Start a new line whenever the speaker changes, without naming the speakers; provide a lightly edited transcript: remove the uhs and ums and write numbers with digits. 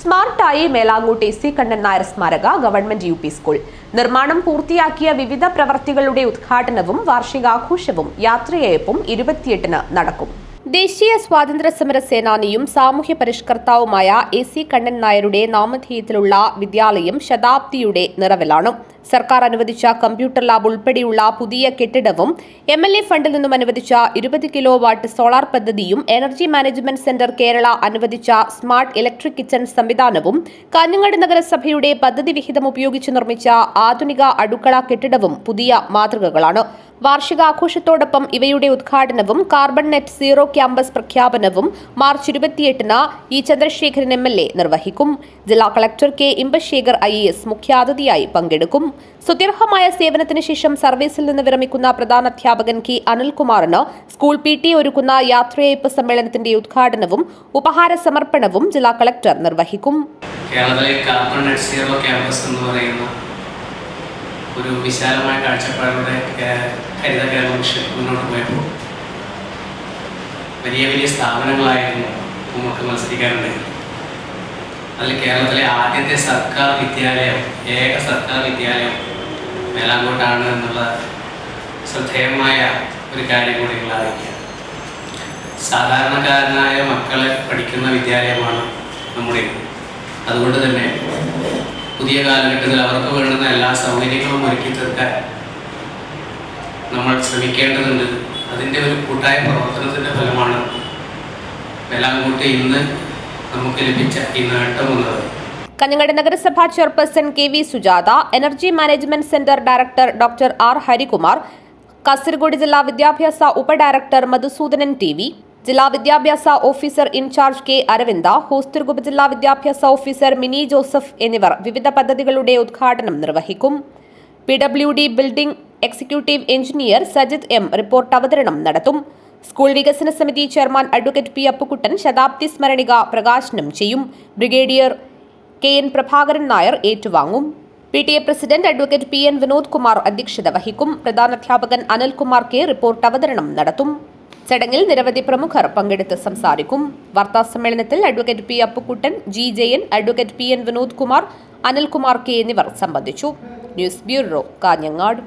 സ്മാർട്ടായി Melankot AC Kannan Nair സ്മാരക government UP school നിർമ്മാണം പൂർത്തിയാക്കിയ വിവിധ പ്രവൃത്തികളുടെ ഉദ്ഘാടനവും വാർഷികാഘോഷവും യാത്രയയപ്പും 28-ന് നടക്കും. ദേശീയ സ്വാതന്ത്ര്യ സമര സേനാനിയും സാമൂഹ്യ പരിഷ്കർത്താവുമായ AC കണ്ണൻ നായരുടെ നാമധേയത്തിലുള്ള വിദ്യാലയം ശതാബ്ദിയുടെ നിറവിലാണ്. സർക്കാർ അനുവദിച്ച കമ്പ്യൂട്ടർ ലാബ് ഉൾപ്പെടെയുള്ള പുതിയ കെട്ടിടവും MLA ഫണ്ടിൽ നിന്നും അനുവദിച്ച 20 കിലോവാട്ട് സോളാർ പദ്ധതിയും എനർജി മാനേജ്മെന്റ് സെന്റർ കേരള അനുവദിച്ച സ്മാർട്ട് ഇലക്ട്രിക് കിച്ചൺ സംവിധാനവും കാഞ്ഞങ്ങാട് നഗരസഭയുടെ പദ്ധതി വിഹിതം ഉപയോഗിച്ച് നിർമ്മിച്ച ആധുനിക അടുക്കള കെട്ടിടവും പുതിയ മാതൃകകളാണ്. വാർഷികാഘോഷത്തോടൊപ്പം ഇവയുടെ ഉദ്ഘാടനവും കാർബൺ നെറ്റ് സീറോ ക്യാമ്പസ് പ്രഖ്യാപനവും മാർച്ച് 28-ന് E. ചന്ദ്രശേഖരൻ MLA നിർവഹിക്കും. ജില്ലാ കളക്ടർ K. ഇമ്പശേഖർ IAS മുഖ്യാതിഥിയായി പങ്കെടുക്കും. സുദീർഘമായ സേവനത്തിന് ശേഷം സർവീസിൽ നിന്ന് വിരമിക്കുന്ന പ്രധാനാധ്യാപകൻ K. അനിൽകുമാറിന് സ്കൂൾ PT ഒരുക്കുന്ന യാത്രയയപ്പ് സമ്മേളനത്തിന്റെ ഉദ്ഘാടനവും ഉപഹാര സമർപ്പണവും ജില്ലാ കളക്ടർ നിർവഹിക്കും.
കേരളത്തിലെ കാർബൺ നെറ്റ് സീറോ ക്യാമ്പസ് എന്ന് പറയുന്ന ഒരു വിശാലമായ കാഴ്ചപ്പാടിലൂടെ ഹരിത കേരള മിഷൻ മുന്നോട്ട് പോയപ്പോൾ വലിയ വലിയ സ്ഥാപനങ്ങളായിരുന്നു നമുക്ക് മത്സരിക്കാറുണ്ട്. അതിൽ കേരളത്തിലെ ആദ്യത്തെ സർക്കാർ വിദ്യാലയം, ഏക സർക്കാർ വിദ്യാലയം മേലാങ്കോട്ടാണ് എന്നുള്ള ശ്രദ്ധേയമായ ഒരു കാര്യം കൂടി അറിയിക്കുക. സാധാരണക്കാരനായ മക്കളെ പഠിക്കുന്ന വിദ്യാലയമാണ് നമ്മുടെ. അതുകൊണ്ട് തന്നെ പുതിയ കാലഘട്ടത്തിൽ അവർക്ക് വേണ്ടുന്ന എല്ലാ സൗകര്യങ്ങളും ഒരുക്കി തീർക്കാൻ നമ്മൾ ശ്രമിക്കേണ്ടതുണ്ട്. അതിൻ്റെ ഒരു കൂട്ടായ പ്രവർത്തനത്തിൻ്റെ ഫലമാണ് മേലാങ്കോട്ട് ഇന്ന് നമുക്ക് ലഭിച്ച ഈ നേട്ടം എന്നത്.
കാഞ്ഞങ്ങാട് നഗരസഭാ chairperson KV Sujatha, energy management centre director doctor R. Harikumar, Kasaragod ജില്ലാ വിദ്യാഭ്യാസ ഉപഡയറക്ടർ മധുസൂദനൻ TV, ജില്ലാ വിദ്യാഭ്യാസ officer in charge K. Aravinda, Hosdurg ഉപജില്ലാ വിദ്യാഭ്യാസ ഓഫീസർ മിനി ജോസഫ് എന്നിവർ വിവിധ പദ്ധതികളുടെ ഉദ്ഘാടനം നിർവഹിക്കും. PWD building executive engineer Sajith M. Report അവതരണം നടത്തും. സ്കൂൾ വികസന സമിതി ചെയർമാൻ അഡ്വക്കേറ്റ് P. അപ്പുക്കുട്ടൻ ശതാബ്ദി സ്മരണിക പ്രകാശനം ചെയ്യും. Brigadier KN. പ്രഭാകരൻ നായർ ഏറ്റുവാങ്ങും. PTA president advocate PN. Vinod Kumar അധ്യക്ഷത വഹിക്കും. പ്രധാനാധ്യാപകൻ അനിൽകുമാർ K. റിപ്പോർട്ട് അവതരണം നടത്തും. ചടങ്ങിൽ നിരവധി പ്രമുഖർ പങ്കെടുത്ത് സംസാരിക്കും. വാർത്താസമ്മേളനത്തിൽ advocate P. Appukuttan, G. Jayan, advocate PN. Vinod Kumar, Anilkumar K. എന്നിവർ സംബന്ധിച്ചു. News bureau, Kanhangad.